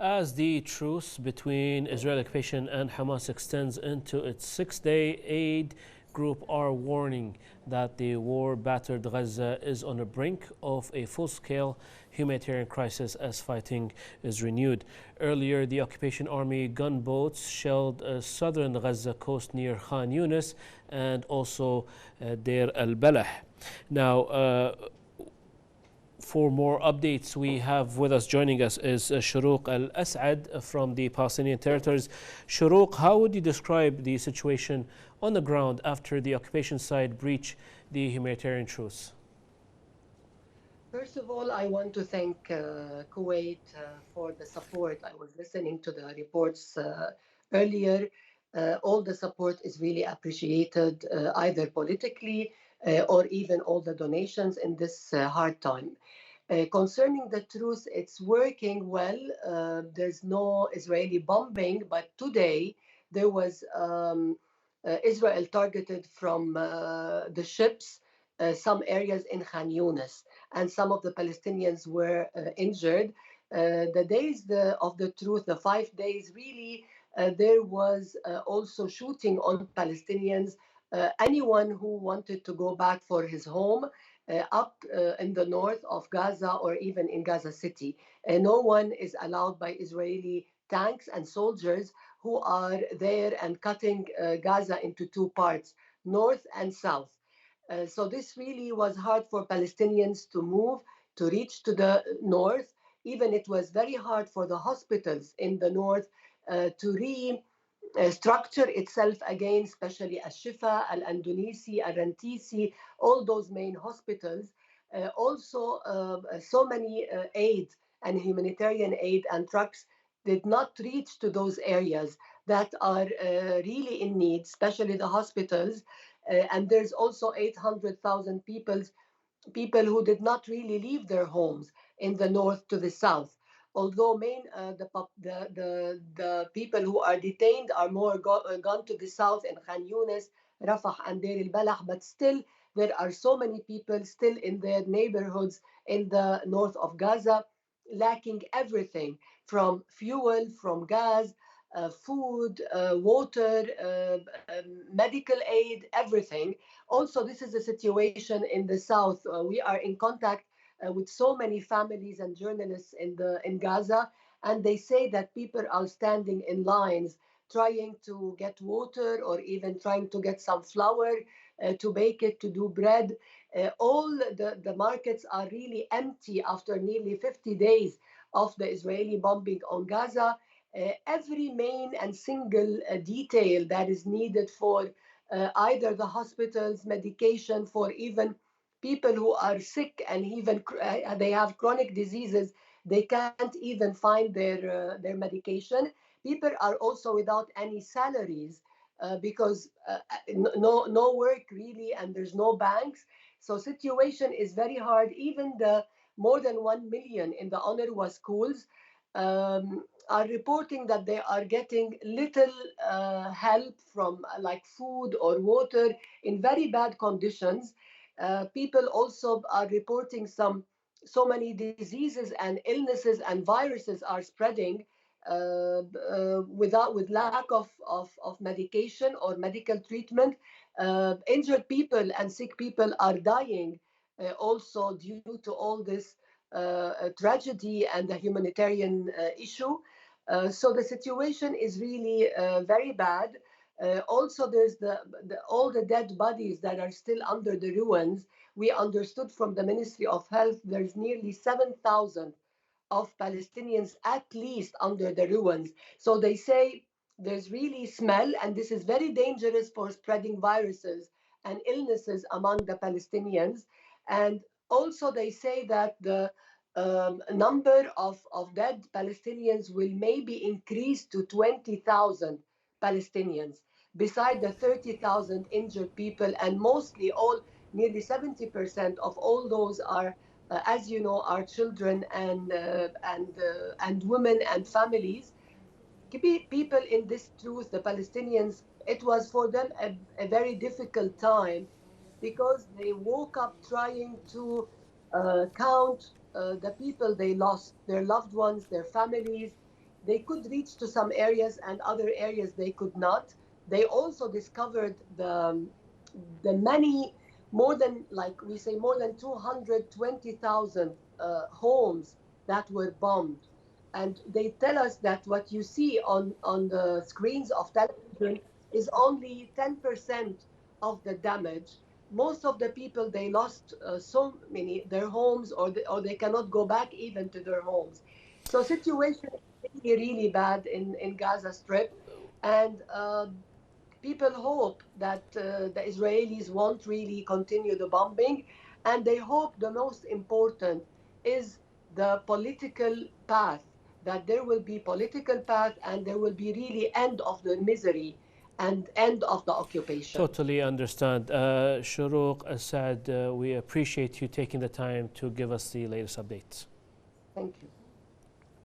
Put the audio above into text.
As the truce between Israeli occupation and Hamas extends into its six-day, aid group are warning that the war-battered Gaza is on the brink of a full-scale humanitarian crisis as fighting is renewed. Earlier, the occupation army gunboats shelled southern Gaza coast near Khan Yunis and also Deir al-Balah. Now, for more updates, we have with us joining us is Shuruk al-Asad from the Palestinian territories. Shuruk, how would you describe the situation on the ground after the occupation side breached the humanitarian truce? First of all, I want to thank Kuwait for the support. I was listening to the reports earlier. All the support is really appreciated, either politically or even all the donations in this hard time. Concerning the truce, it's working well. There's no Israeli bombing, but today there was Israel targeted from the ships some areas in Khan Yunis, and some of the Palestinians were injured. The days of the truth, the 5 days, really, there was also shooting on Palestinians. Anyone who wanted to go back for his home up in the north of Gaza or even in Gaza City. No one is allowed by Israeli tanks and soldiers who are there and cutting Gaza into two parts, north and south. So this really was hard for Palestinians to move, to reach to the north. Even it was very hard for the hospitals in the north to structure itself again, especially Al-Shifa, Al-Andunisi, Al-Rantisi, all those main hospitals. Also, so many aid and humanitarian aid and trucks did not reach to those areas that are really in need, especially the hospitals. And there's also 800,000 people who did not really leave their homes in the north to the south. Although the people who are detained are more gone to the south in Khan Yunis, Rafah, and Deir al-Balah, but still there are so many people still in their neighborhoods in the north of Gaza, lacking everything from fuel, from gas, food, water, medical aid, everything. Also, this is a situation in the south. We are in contact with so many families and journalists in Gaza, and they say that people are standing in lines trying to get water or even trying to get some flour to bake it, to do bread. All the markets are really empty after nearly 50 days of the Israeli bombing on Gaza. Every main and single detail that is needed for either the hospitals, medication for even people who are sick and even they have chronic diseases, they can't even find their medication. People are also without any salaries because no work really, and there's no banks. So situation is very hard. Even the more than 1 million in the UNRWA schools are reporting that they are getting little help from like food or water in very bad conditions. People also are reporting so many diseases and illnesses and viruses are spreading with lack of medication or medical treatment. Injured people and sick people are dying also due to all this tragedy and the humanitarian issue. So the situation is really very bad. Also, there's all the dead bodies that are still under the ruins. We understood from the Ministry of Health there's nearly 7,000 of Palestinians at least under the ruins. So they say there's really smell, and this is very dangerous for spreading viruses and illnesses among the Palestinians. And also, they say that the number of dead Palestinians will maybe increase to 20,000 Palestinians, beside the 30,000 injured people, and mostly all, nearly 70% of all those are as you know, are children and women and families. People in this truth, the Palestinians, it was for them a very difficult time because they woke up trying to count the people they lost, their loved ones, their families. they could reach to some areas and other areas they could not. They also discovered the many, more than, like we say, more than 220,000 homes that were bombed. And they tell us that what you see on the screens of television is only 10% of the damage. Most of the people, they lost so many their homes, or they cannot go back even to their homes. So situation is really, really bad in Gaza Strip. And people hope that the Israelis won't really continue the bombing, and they hope the most important is the political path, that there will be political path and there will be really end of the misery and end of the occupation. Totally understand. Shuruk, Assad, we appreciate you taking the time to give us the latest updates. Thank you.